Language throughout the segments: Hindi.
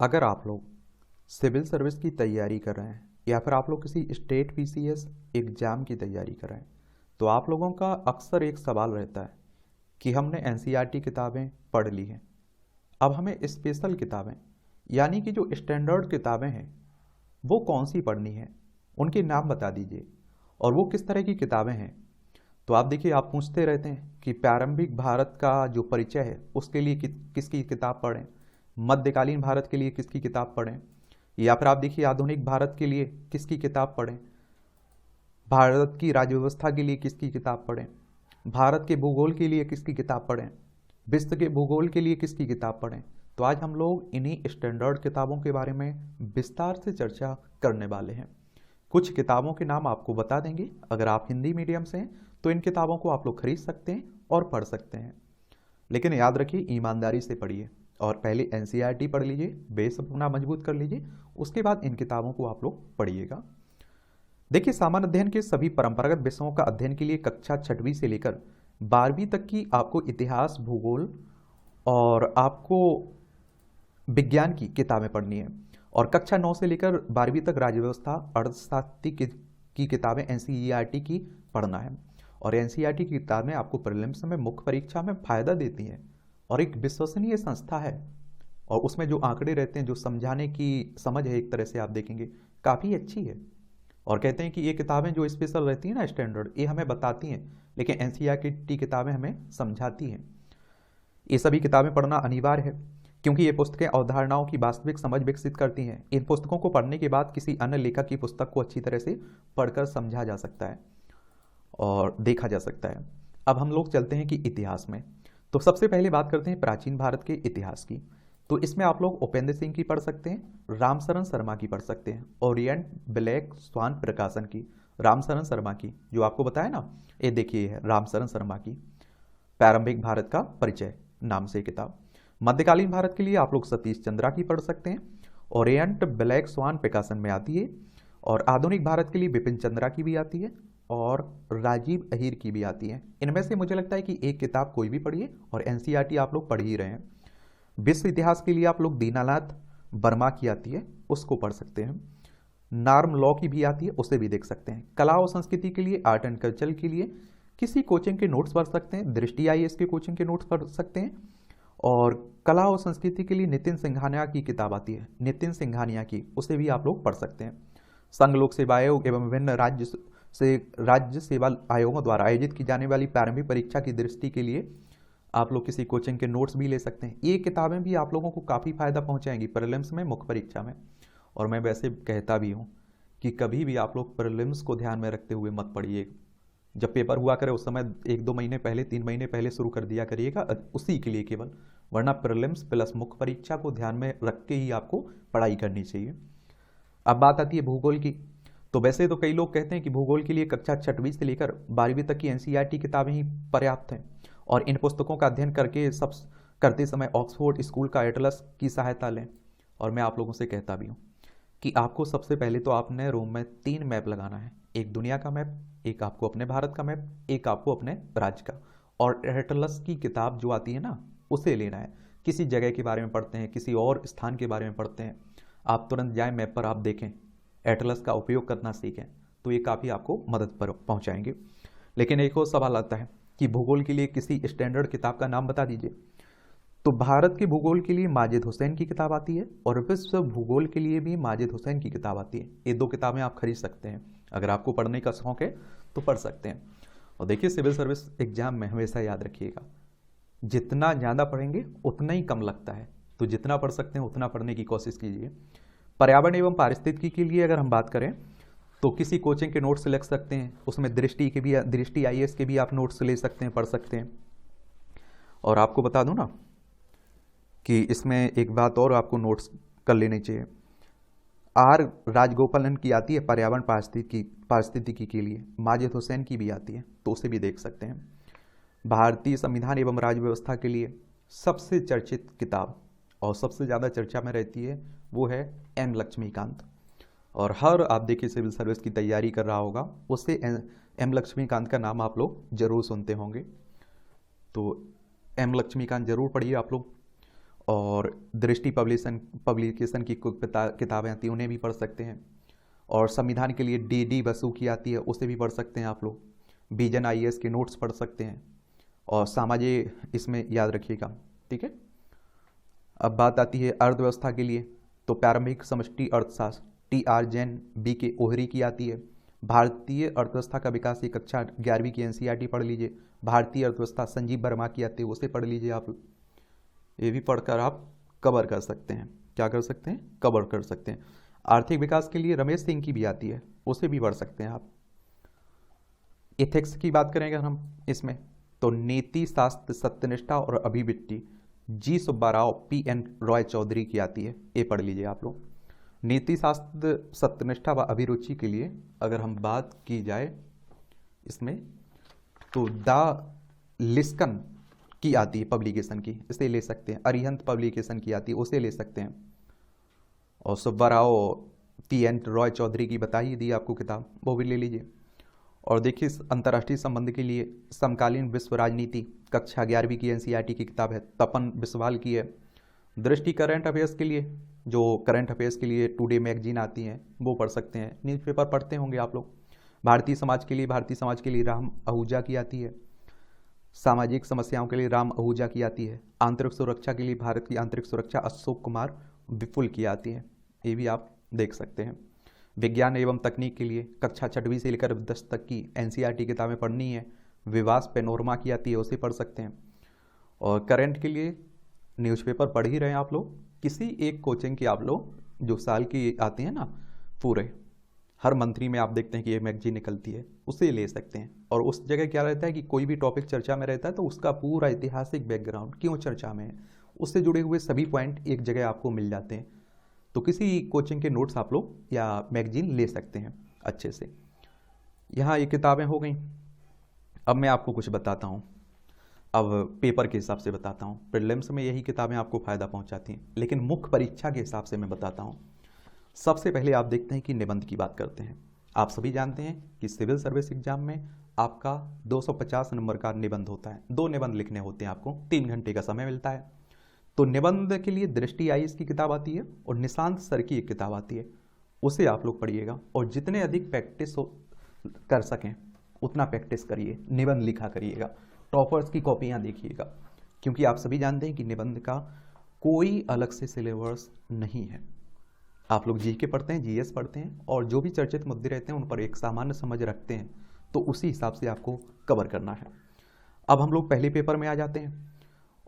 अगर आप लोग सिविल सर्विस की तैयारी कर रहे हैं या फिर आप लोग किसी स्टेट पीसीएस एग्ज़ाम की तैयारी कर रहे हैं तो आप लोगों का अक्सर एक सवाल रहता है कि हमने एनसीईआरटी किताबें पढ़ ली हैं, अब हमें स्पेशल किताबें यानी कि जो स्टैंडर्ड किताबें हैं वो कौन सी पढ़नी है, उनके नाम बता दीजिए और वो किस तरह की किताबें हैं। तो आप देखिए, आप पूछते रहते हैं कि प्रारंभिक भारत का जो परिचय है उसके लिए किसकी किताब पढ़ें, मध्यकालीन भारत के लिए किसकी किताब पढ़ें, या फिर आप देखिए आधुनिक भारत के लिए किसकी किताब पढ़ें, भारत की राज्य व्यवस्था के लिए किसकी किताब पढ़ें, भारत के भूगोल के लिए किसकी किताब पढ़ें, विश्व के भूगोल के लिए किसकी किताब पढ़ें। तो आज हम लोग इन्हीं स्टैंडर्ड किताबों के बारे में विस्तार से चर्चा करने वाले हैं। कुछ किताबों के नाम आपको बता देंगे। अगर आप हिंदी मीडियम से हैं तो इन किताबों को आप लोग खरीद सकते हैं और पढ़ सकते हैं, लेकिन याद रखिए ईमानदारी से पढ़िए और पहले एनसीईआरटी पढ़ लीजिए, बेस अपना मजबूत कर लीजिए, उसके बाद इन किताबों को आप लोग पढ़िएगा। देखिए, सामान्य अध्ययन के सभी परंपरागत विषयों का अध्ययन के लिए कक्षा 6वीं से लेकर 12वीं तक की आपको इतिहास, भूगोल और आपको विज्ञान की किताबें पढ़नी है, और कक्षा 9 से लेकर 12वीं तक राज्य व्यवस्था, अर्थशास्त्र की किताबें एनसीईआरटी की पढ़ना है। और एनसीईआरटी की किताबें आपको प्रीलिम्स में, मुख्य परीक्षा में फ़ायदा देती हैं और एक विश्वसनीय संस्था है, और उसमें जो आंकड़े रहते हैं, जो समझाने की समझ है, एक तरह से आप देखेंगे काफ़ी अच्छी है। और कहते हैं कि ये किताबें जो स्पेशल रहती हैं ना, स्टैंडर्ड, ये हमें बताती हैं, लेकिन एनसीईआरटी किताबें हमें समझाती हैं। ये सभी किताबें पढ़ना अनिवार्य है क्योंकि ये पुस्तकें अवधारणाओं की वास्तविक समझ विकसित करती हैं। इन पुस्तकों को पढ़ने के बाद किसी अन्य लेखक की पुस्तक को अच्छी तरह से पढ़कर समझा जा सकता है और देखा जा सकता है। अब हम लोग चलते हैं कि इतिहास में, तो सबसे पहले बात करते हैं प्राचीन भारत के इतिहास की। तो इसमें आप लोग उपेंद्र सिंह की पढ़ सकते हैं, रामशरण शर्मा की पढ़ सकते हैं, ओरिएंट ब्लैक स्वान प्रकाशन की, रामशरण शर्मा की, जो आपको बताया ना, ये देखिए है रामशरण शर्मा की प्रारंभिक भारत का परिचय नाम से किताब। मध्यकालीन भारत के लिए आप लोग सतीश चंद्रा की पढ़ सकते हैं, ओरिएंट ब्लैक स्वान प्रकाशन में आती है। और आधुनिक भारत के लिए बिपिन चंद्रा की भी आती है और राजीव अहीर की भी आती है। इनमें से मुझे लगता है कि एक किताब कोई भी पढ़िए, और एनसीईआरटी आप लोग पढ़ ही रहे हैं। विश्व इतिहास के लिए आप लोग दीनानाथ वर्मा की आती है, उसको पढ़ सकते हैं। नार्म लॉ की भी आती है, उसे भी देख सकते हैं। कला और संस्कृति के लिए, आर्ट एंड कल्चर के लिए किसी कोचिंग के नोट्स पढ़ सकते हैं, दृष्टि आईएएस के कोचिंग के नोट्स पढ़ सकते हैं। और कला और संस्कृति के लिए नितिन सिंघानिया की किताब आती है, नितिन सिंघानिया की, उसे भी आप लोग पढ़ सकते हैं। संघ लोक सेवा आयोग एवं विभिन्न राज्य सेवा आयोगों द्वारा आयोजित की जाने वाली प्रारंभिक परीक्षा की दृष्टि के लिए आप लोग किसी कोचिंग के नोट्स भी ले सकते हैं। ये किताबें भी आप लोगों को काफ़ी फायदा पहुंचाएंगी प्रीलिम्स में, मुख्य परीक्षा में। और मैं वैसे कहता भी हूँ कि कभी भी आप लोग प्रीलिम्स को ध्यान में रखते हुए मत पढ़िएगा। जब पेपर हुआ करे उस समय 1-2 महीने पहले, 3 महीने पहले शुरू कर दिया करिएगा, उसी के लिए केवल, वरना प्रीलिम्स प्लस मुख्य परीक्षा को ध्यान में रख के ही आपको पढ़ाई करनी चाहिए। अब बात आती है भूगोल की। तो वैसे तो कई लोग कहते हैं कि भूगोल के लिए कक्षा 6वीं से लेकर 12वीं तक की एनसीईआरटी किताबें ही पर्याप्त हैं, और इन पुस्तकों का अध्ययन करते समय ऑक्सफोर्ड स्कूल का एटलस की सहायता लें। और मैं आप लोगों से कहता भी हूँ कि आपको सबसे पहले तो आपने रूम में 3 मैप लगाना है, एक दुनिया का मैप, एक आपको अपने भारत का मैप, एक आपको अपने राज्य का। और एटलस की किताब जो आती है ना, उसे लेना है। किसी जगह के बारे में पढ़ते हैं, किसी और स्थान के बारे में पढ़ते हैं, आप तुरंत जाएं मैप पर, आप देखें, एटलस का उपयोग करना सीखें, तो ये काफ़ी आपको मदद पर पहुंचाएंगे। लेकिन एक और सवाल आता है कि भूगोल के लिए किसी स्टैंडर्ड किताब का नाम बता दीजिए। तो भारत के भूगोल के लिए माजिद हुसैन की किताब आती है, और विश्व भूगोल के लिए भी माजिद हुसैन की किताब आती है। ये 2 किताबें आप खरीद सकते हैं, अगर आपको पढ़ने का शौक है तो पढ़ सकते हैं। और देखिए, सिविल सर्विस एग्जाम में हमेशा याद रखिएगा, जितना ज़्यादा पढ़ेंगे उतना ही कम लगता है, तो जितना पढ़ सकते हैं उतना पढ़ने की कोशिश कीजिए। पर्यावरण एवं पारिस्थितिकी के लिए अगर हम बात करें तो किसी कोचिंग के नोट्स ले सकते हैं, उसमें दृष्टि आईएएस के भी आप नोट्स ले सकते हैं, पढ़ सकते हैं। और आपको बता दूं ना कि इसमें एक बात और आपको नोट्स कर लेनी चाहिए, आर राजगोपालन की आती है पर्यावरण पारिस्थितिकी के लिए, माजिद हुसैन की भी आती है, तो उसे भी देख सकते हैं। भारतीय संविधान एवं राज्य व्यवस्था के लिए सबसे चर्चित किताब और सबसे ज़्यादा चर्चा में रहती है वो है एम लक्ष्मीकांत। और हर, आप देखिए, सिविल सर्विस की तैयारी कर रहा होगा, उससे एम लक्ष्मीकांत का नाम आप लोग जरूर सुनते होंगे। तो एम लक्ष्मीकांत जरूर पढ़िए आप लोग। और दृष्टि पब्लिकेशन की कुछ किताबें आती हैं, उन्हें भी पढ़ सकते हैं। और संविधान के लिए डी बसु की आती है, उसे भी पढ़ सकते हैं आप लोग। बीजन IAS के नोट्स पढ़ सकते हैं। और सामाजिक इसमें याद रखिएगा, ठीक है। अब बात आती है अर्थव्यवस्था के लिए, तो प्रारंभिक समष्टि अर्थशास्त्र TR जैन BK ओहरी की आती है। भारतीय अर्थव्यवस्था का विकास, ये कक्षा 11वीं की NCERT पढ़ लीजिए। भारतीय अर्थव्यवस्था संजीव वर्मा की आती है, उसे पढ़ लीजिए आप। ये भी पढ़कर आप कवर कर सकते हैं। क्या कर सकते हैं? कवर कर सकते हैं। आर्थिक विकास के लिए रमेश सिंह की भी आती है, उसे भी पढ़ सकते हैं आप। इथिक्स की बात करेंगे हम इसमें, तो नीति शास्त्र सत्यनिष्ठा और अभिव्यक्ति G सुब्बा राव PN रॉय चौधरी की आती है, ये पढ़ लीजिए आप लोग। नीति शास्त्र सत्यनिष्ठा व अभिरुचि के लिए अगर हम बात की जाए इसमें, तो द लिस्कन की आती है पब्लिकेशन की, इसे ले सकते हैं। अरिहंत पब्लिकेशन की आती है, उसे ले सकते हैं। और सुब्बा राव PN रॉय चौधरी की बता ही दी आपको किताब, वो भी ले लीजिए। और देखिए अंतर्राष्ट्रीय संबंध के लिए समकालीन विश्व राजनीति कक्षा 11वीं की NCERT की किताब है, तपन बिस्वाल की है। दृष्टि करंट अफेयर्स के लिए, जो करंट अफेयर्स के लिए टुडे मैगजीन आती हैं, वो पढ़ सकते हैं। न्यूज़पेपर पढ़ते होंगे आप लोग। भारतीय समाज के लिए राम आहूजा की आती है। सामाजिक समस्याओं के लिए राम आहूजा की आती है। आंतरिक सुरक्षा के लिए भारत की आंतरिक सुरक्षा अशोक कुमार विपुल की आती है, ये भी आप देख सकते हैं। विज्ञान एवं तकनीक के लिए कक्षा 6वीं से लेकर 10 तक की NCERT किताबें पढ़नी है। विवास पेनोरमा की आती है, उसे पढ़ सकते हैं। और करंट के लिए न्यूज़पेपर पढ़ ही रहे हैं आप लोग। किसी एक कोचिंग की आप लोग, जो साल की आती है ना पूरे, हर मंथली में आप देखते हैं कि ये मैगजीन निकलती है, उसे ले सकते हैं। और उस जगह क्या रहता है कि कोई भी टॉपिक चर्चा में रहता है तो उसका पूरा ऐतिहासिक बैकग्राउंड, क्यों चर्चा में है, उससे जुड़े हुए सभी पॉइंट एक जगह आपको मिल जाते हैं। तो किसी कोचिंग के नोट्स आप लोग या मैगजीन ले सकते हैं अच्छे से। यहाँ ये किताबें हो गई। अब मैं आपको कुछ बताता हूँ, अब पेपर के हिसाब से बताता हूँ। प्रीलिम्स में यही किताबें आपको फ़ायदा पहुँचाती हैं, लेकिन मुख्य परीक्षा के हिसाब से मैं बताता हूँ। सबसे पहले आप देखते हैं कि निबंध की बात करते हैं। आप सभी जानते हैं कि सिविल सर्विस एग्जाम में आपका 250 नंबर का निबंध होता है। 2 निबंध लिखने होते हैं, आपको 3 घंटे का समय मिलता है। तो निबंध के लिए दृष्टि IAS की किताब आती है और निशांत सर की एक किताब आती है, उसे आप लोग पढ़िएगा। और जितने अधिक प्रैक्टिस कर सकें उतना प्रैक्टिस करिए, निबंध लिखा करिएगा। टॉपर्स की कॉपियाँ देखिएगा, क्योंकि आप सभी जानते हैं कि निबंध का कोई अलग से सिलेबस नहीं है। आप लोग GK पढ़ते हैं, GS पढ़ते हैं, और जो भी चर्चित मुद्दे रहते हैं उन पर एक सामान्य समझ रखते हैं, तो उसी हिसाब से आपको कवर करना है। अब हम लोग पहले पेपर में आ जाते हैं।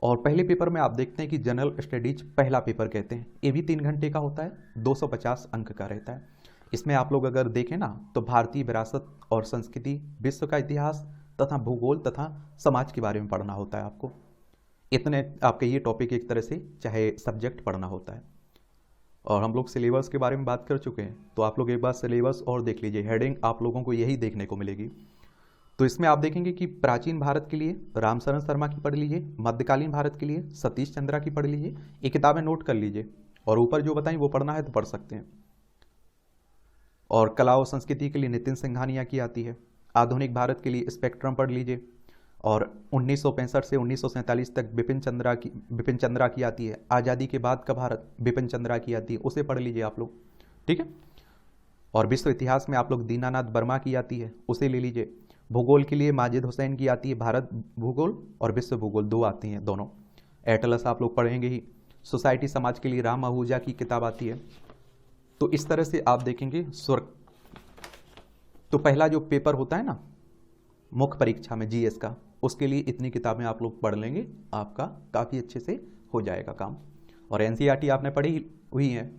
और पहले पेपर में आप देखते हैं कि जनरल स्टडीज पहला पेपर कहते हैं, ये भी 3 घंटे का होता है, 250 अंक का रहता है। इसमें आप लोग अगर देखें ना, तो भारतीय विरासत और संस्कृति, विश्व का इतिहास तथा भूगोल तथा समाज के बारे में पढ़ना होता है आपको। इतने आपके ये टॉपिक एक तरह से चाहे सब्जेक्ट पढ़ना होता है। और हम लोग सिलेबस के बारे में बात कर चुके हैं, तो आप लोग एक बार सिलेबस और देख लीजिए। हेडिंग आप लोगों को यही देखने को मिलेगी। तो इसमें आप देखेंगे कि प्राचीन भारत के लिए रामशरण शर्मा की पढ़ लीजिए, मध्यकालीन भारत के लिए सतीश चंद्रा की पढ़ लीजिए। ये किताबें नोट कर लीजिए, और ऊपर जो बताएं वो पढ़ना है तो पढ़ सकते हैं। और कला और संस्कृति के लिए नितिन सिंघानिया की आती है। आधुनिक भारत के लिए स्पेक्ट्रम पढ़ लीजिए। और 1965 से 1947 तक बिपिन चंद्रा की आती है। आज़ादी के बाद का भारत बिपिन चंद्रा की आती है, उसे पढ़ लीजिए आप लोग, ठीक है। और विश्व इतिहास में आप लोग दीनानाथ वर्मा की आती है, उसे ले लीजिए। भूगोल के लिए माजिद हुसैन की आती है, भारत भूगोल और विश्व भूगोल 2 आती हैं दोनों। एटलस आप लोग पढ़ेंगे ही। सोसाइटी समाज के लिए राम आहूजा की किताब आती है। तो इस तरह से आप देखेंगे तो पहला जो पेपर होता है ना मुख्य परीक्षा में GS का, उसके लिए इतनी किताबें आप लोग पढ़ लेंगे, आपका काफ़ी अच्छे से हो जाएगा काम। और NCERT आपने पढ़ी हुई है।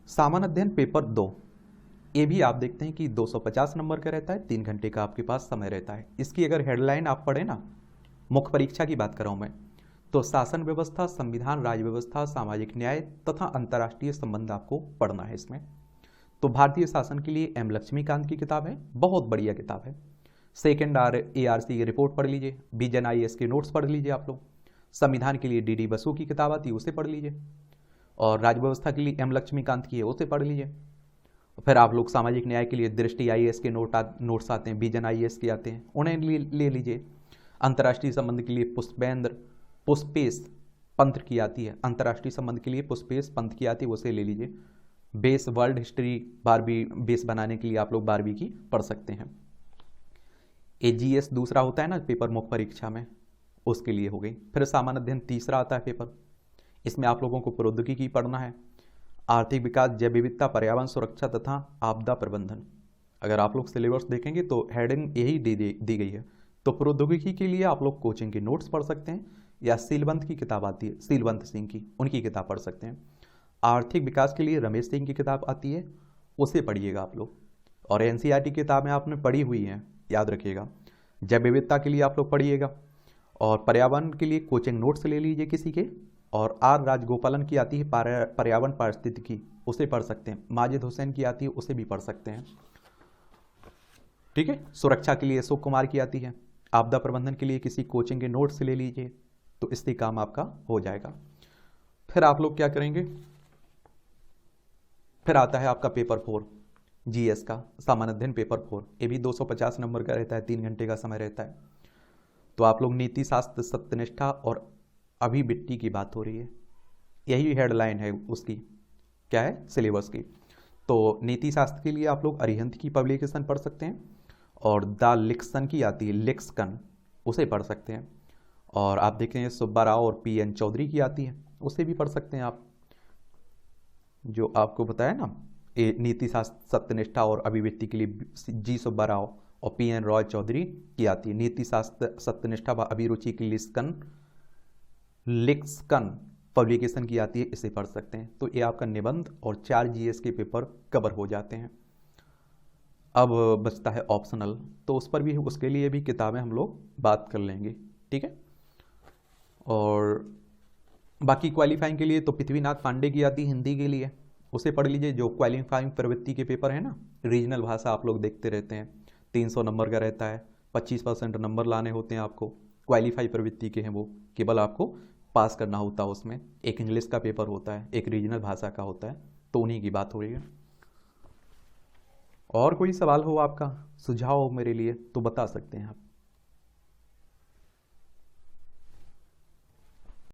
सामान्य अध्ययन पेपर 2, ये भी आप देखते हैं कि 250 नंबर का रहता है, 3 घंटे का आपके पास समय रहता है। इसकी अगर हेडलाइन आप पढ़े ना, मुख्य परीक्षा की बात कर रहा हूँ मैं, तो शासन व्यवस्था, संविधान, राज्य व्यवस्था, सामाजिक न्याय तथा अंतर्राष्ट्रीय संबंध आपको पढ़ना है इसमें। तो भारतीय शासन के लिए M लक्ष्मीकांत की किताब है, बहुत बढ़िया किताब है। सेकेंड ARC की रिपोर्ट पढ़ लीजिए। बीजन IAS के नोट्स पढ़ लीजिए आप लोग। संविधान के लिए DD बसु की किताब आती है, उसे पढ़ लीजिए। और राज्य व्यवस्था के लिए M लक्ष्मीकांत की है, उसे पढ़ लीजिए। फिर आप लोग सामाजिक न्याय के लिए दृष्टि IAS के नोट्स आते हैं, बीजन IAS के आते हैं, उन्हें ले लीजिए। अंतर्राष्ट्रीय संबंध के लिए पुष्पेश पंथ की आती है, अंतर्राष्ट्रीय संबंध के लिए पुष्पेश पंथ की आती है, उसे ले लीजिए। बेस वर्ल्ड हिस्ट्री 12वीं बेस बनाने के लिए आप लोग 12वीं की पढ़ सकते हैं। AGS दूसरा होता है ना पेपर मुख्य परीक्षा में, उसके लिए हो गई। फिर सामान्य अध्ययन तीसरा आता है पेपर, इसमें आप लोगों को प्रौद्योगिकी पढ़ना है, आर्थिक विकास, जैव विविधता, पर्यावरण सुरक्षा तथा आपदा प्रबंधन। अगर आप लोग सिलेबस देखेंगे तो हेडिंग यही दी गई है। तो प्रौद्योगिकी के लिए आप लोग कोचिंग के नोट्स पढ़ सकते हैं, या सीलवंत की किताब आती है, सीलवंत सिंह की, उनकी किताब पढ़ सकते हैं। आर्थिक विकास के लिए रमेश सिंह की किताब आती है, उसे पढ़िएगा आप लोग। और NCERT की किताबें आपने पढ़ी हुई हैं, याद रखिएगा। जैव विविधता के लिए आप लोग पढ़िएगा, और पर्यावरण के लिए कोचिंग नोट्स ले लीजिए किसी के। और R राजगोपालन की आती है पर्यावरण पारिस्थितिकी, उसे पढ़ सकते हैं। माजिद हुसैन की आती है, उसे भी पढ़ सकते हैं। ठीक है। सुरक्षा के लिए अशोक कुमार की आती है। आपदा प्रबंधन के लिए किसी कोचिंग के नोट्स ले लीजिए, तो इससे काम आपका हो जाएगा। फिर आप लोग क्या करेंगे, फिर आता है आपका पेपर 4 GS का, सामान्य अध्ययन पेपर 4। ये भी 250 नंबर का रहता है, 3 घंटे का समय रहता है। तो आप लोग नीति शास्त्र, सत्यनिष्ठा और अभिव्यक्ति की बात हो रही है, यही हेडलाइन है उसकी, क्या है, सिलेबस की। तो नीति शास्त्र के लिए आप लोग अरिहंत की पब्लिकेशन पढ़ सकते हैं, और द लिक्सन की आती है, लिक्सन, उसे पढ़ सकते हैं। और आप देखें सुब्बा राव और PN चौधरी की आती है, उसे भी पढ़ सकते हैं आप। जो आपको बताया ना, ये नीति शास्त्र, सत्यनिष्ठा और अभिव्यक्ति के लिए G सुब्बा राव और PN रॉय चौधरी की आती है। नीति शास्त्र, सत्यनिष्ठा व अभिरुचि की लिक्सन पब्लिकेशन की आती है, इसे पढ़ सकते हैं। तो ये आपका निबंध और 4 GS के पेपर कवर हो जाते हैं। अब बचता है ऑप्शनल, तो उस पर भी, उसके लिए भी किताबें हम लोग बात कर लेंगे, ठीक है। और बाकी क्वालिफाइंग के लिए तो पृथ्वीनाथ पांडे की आती है हिंदी के लिए, उसे पढ़ लीजिए। जो क्वालिफाइंग प्रवृत्ति के पेपर है ना, रीजनल भाषा आप लोग देखते रहते हैं, 300 नंबर का रहता है, 25% नंबर लाने होते हैं आपको। क्वालिफाई प्रवृत्ति के हैं वो, केवल आपको पास करना होता है उसमें। एक इंग्लिश का पेपर होता है, एक रीजनल भाषा का होता है, तो उन्हीं की बात हो रही है। और कोई सवाल हो आपका, सुझाव हो मेरे लिए, तो बता सकते हैं आप।